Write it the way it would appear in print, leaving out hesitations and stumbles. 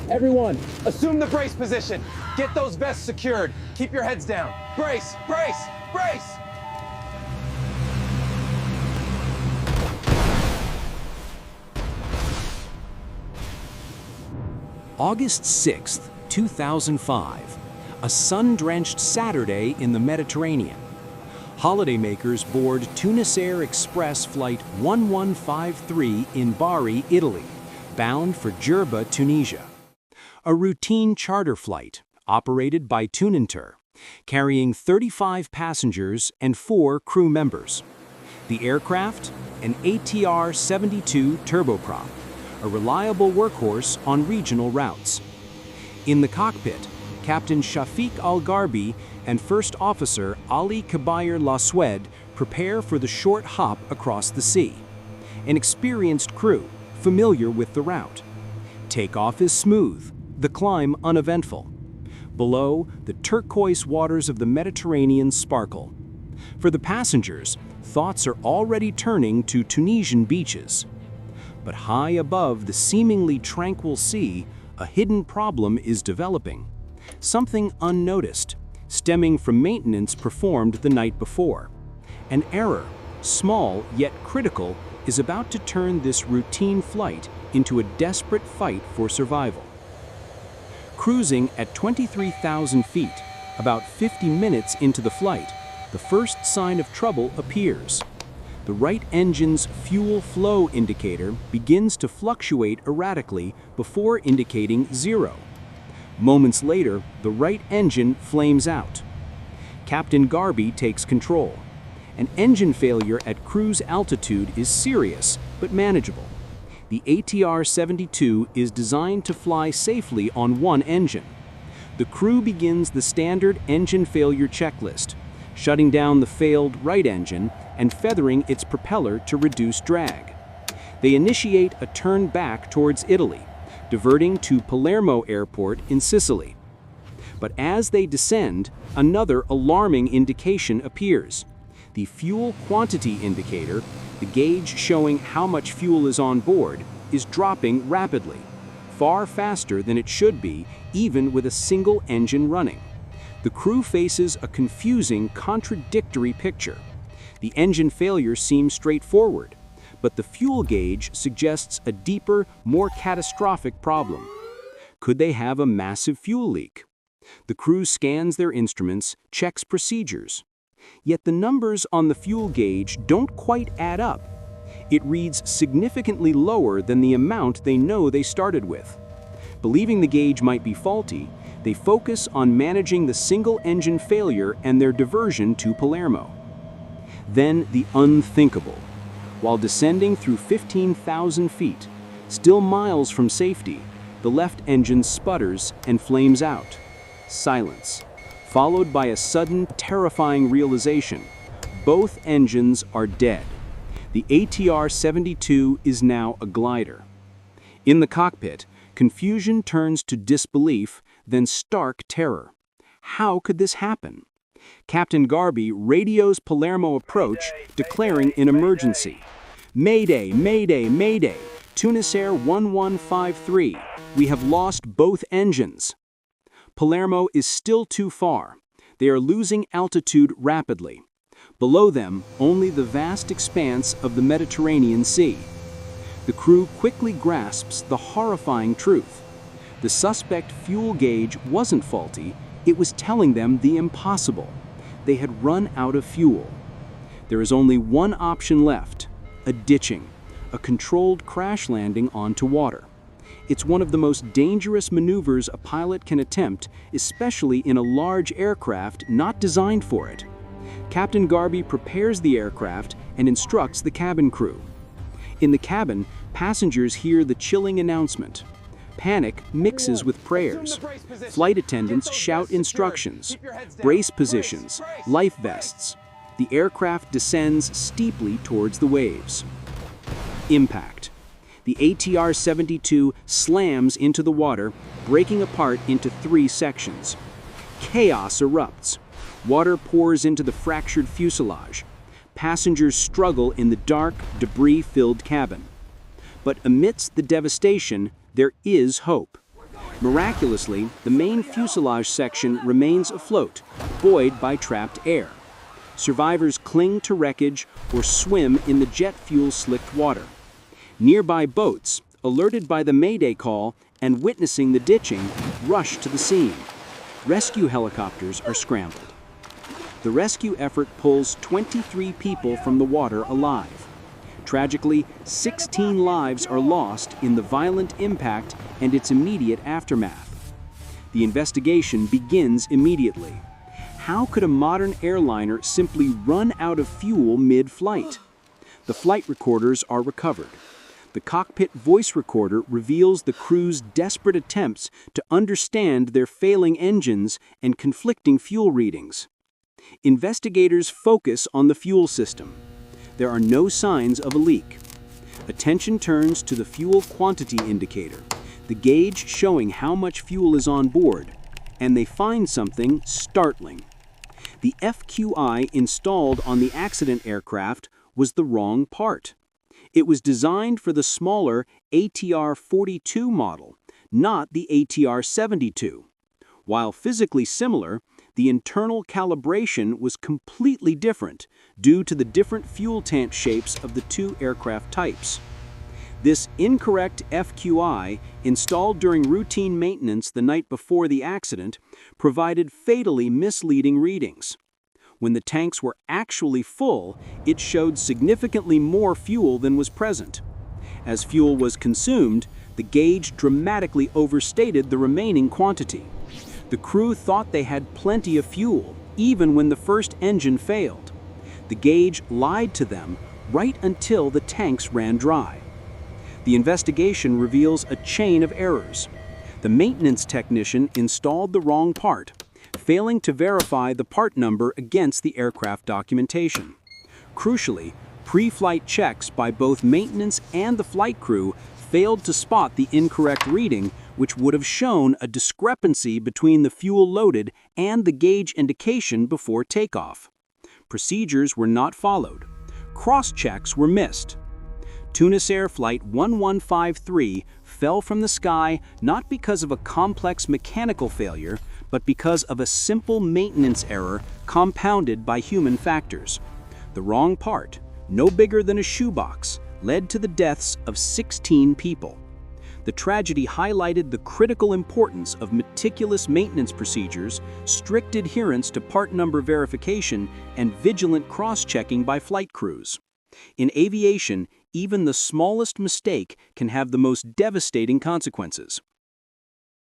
Everyone, assume the brace position. Get those vests secured. Keep your heads down. Brace, brace, brace! August 6th, 2005. A sun-drenched Saturday in the Mediterranean. Holidaymakers board Tunisair Express Flight 1153 in Bari, Italy, bound for Djerba, Tunisia. A routine charter flight, operated by Tuninter, carrying 35 passengers and 4 crew members. The aircraft, an ATR-72 turboprop, a reliable workhorse on regional routes. In the cockpit, Captain Chafik Al Gharbi and First Officer Ali Kabair Laswed prepare for the short hop across the sea. An experienced crew, familiar with the route. Takeoff is smooth, the climb uneventful. Below, the turquoise waters of the Mediterranean sparkle. For the passengers, thoughts are already turning to Tunisian beaches. But high above the seemingly tranquil sea, a hidden problem is developing. Something unnoticed, stemming from maintenance performed the night before. An error, small yet critical, is about to turn this routine flight into a desperate fight for survival. Cruising at 23,000 feet, about 50 minutes into the flight, the first sign of trouble appears. The right engine's fuel flow indicator begins to fluctuate erratically before indicating 0. Moments later, the right engine flames out. Captain Gharbi takes control. An engine failure at cruise altitude is serious, but manageable. The ATR-72 is designed to fly safely on one engine. The crew begins the standard engine failure checklist, shutting down the failed right engine and feathering its propeller to reduce drag. They initiate a turn back towards Italy, diverting to Palermo Airport in Sicily. But as they descend, another alarming indication appears. The fuel quantity indicator, the gauge showing how much fuel is on board, is dropping rapidly, far faster than it should be, even with a single engine running. The crew faces a confusing, contradictory picture. The engine failure seems straightforward, but the fuel gauge suggests a deeper, more catastrophic problem. Could they have a massive fuel leak? The crew scans their instruments, checks procedures. Yet the numbers on the fuel gauge don't quite add up. It reads significantly lower than the amount they know they started with. Believing the gauge might be faulty, they focus on managing the single engine failure and their diversion to Palermo. Then the unthinkable. While descending through 15,000 feet, still miles from safety, the left engine sputters and flames out. Silence, followed by a sudden, terrifying realization. Both engines are dead. The ATR-72 is now a glider. In the cockpit, confusion turns to disbelief, then stark terror. How could this happen? Captain Gharbi radios Palermo approach, declaring an emergency. Mayday, Mayday, Mayday, Tunisair 1153. We have lost both engines. Palermo is still too far. They are losing altitude rapidly. Below them, only the vast expanse of the Mediterranean Sea. The crew quickly grasps the horrifying truth. The suspect fuel gauge wasn't faulty, it was telling them the impossible. They had run out of fuel. There is only one option left, a ditching, a controlled crash landing onto water. It's one of the most dangerous maneuvers a pilot can attempt, especially in a large aircraft not designed for it. Captain Gharbi prepares the aircraft and instructs the cabin crew. In the cabin, passengers hear the chilling announcement. Panic mixes with prayers. Flight attendants shout instructions, brace positions, life vests. The aircraft descends steeply towards the waves. Impact. The ATR-72 slams into the water, breaking apart into 3 sections. Chaos erupts. Water pours into the fractured fuselage. Passengers struggle in the dark, debris-filled cabin. But amidst the devastation, there is hope. Miraculously, the main fuselage section remains afloat, buoyed by trapped air. Survivors cling to wreckage or swim in the jet fuel-slicked water. Nearby boats, alerted by the Mayday call and witnessing the ditching, rush to the scene. Rescue helicopters are scrambled. The rescue effort pulls 23 people from the water alive. Tragically, 16 lives are lost in the violent impact and its immediate aftermath. The investigation begins immediately. How could a modern airliner simply run out of fuel mid-flight? The flight recorders are recovered. The cockpit voice recorder reveals the crew's desperate attempts to understand their failing engines and conflicting fuel readings. Investigators focus on the fuel system. There are no signs of a leak. Attention turns to the fuel quantity indicator, the gauge showing how much fuel is on board, and they find something startling. The FQI installed on the accident aircraft was the wrong part. It was designed for the smaller ATR-42 model, not the ATR-72. While physically similar, the internal calibration was completely different due to the different fuel tank shapes of the two aircraft types. This incorrect FQI, installed during routine maintenance the night before the accident, provided fatally misleading readings. When the tanks were actually full, it showed significantly more fuel than was present. As fuel was consumed, the gauge dramatically overstated the remaining quantity. The crew thought they had plenty of fuel, even when the first engine failed. The gauge lied to them right until the tanks ran dry. The investigation reveals a chain of errors. The maintenance technician installed the wrong part, failing to verify the part number against the aircraft documentation. Crucially, pre-flight checks by both maintenance and the flight crew failed to spot the incorrect reading, which would have shown a discrepancy between the fuel loaded and the gauge indication before takeoff. Procedures were not followed. Cross-checks were missed. Tunisair Flight 1153 fell from the sky not because of a complex mechanical failure, but because of a simple maintenance error compounded by human factors. The wrong part, no bigger than a shoebox, led to the deaths of 16 people. The tragedy highlighted the critical importance of meticulous maintenance procedures, strict adherence to part number verification, and vigilant cross-checking by flight crews. In aviation, even the smallest mistake can have the most devastating consequences.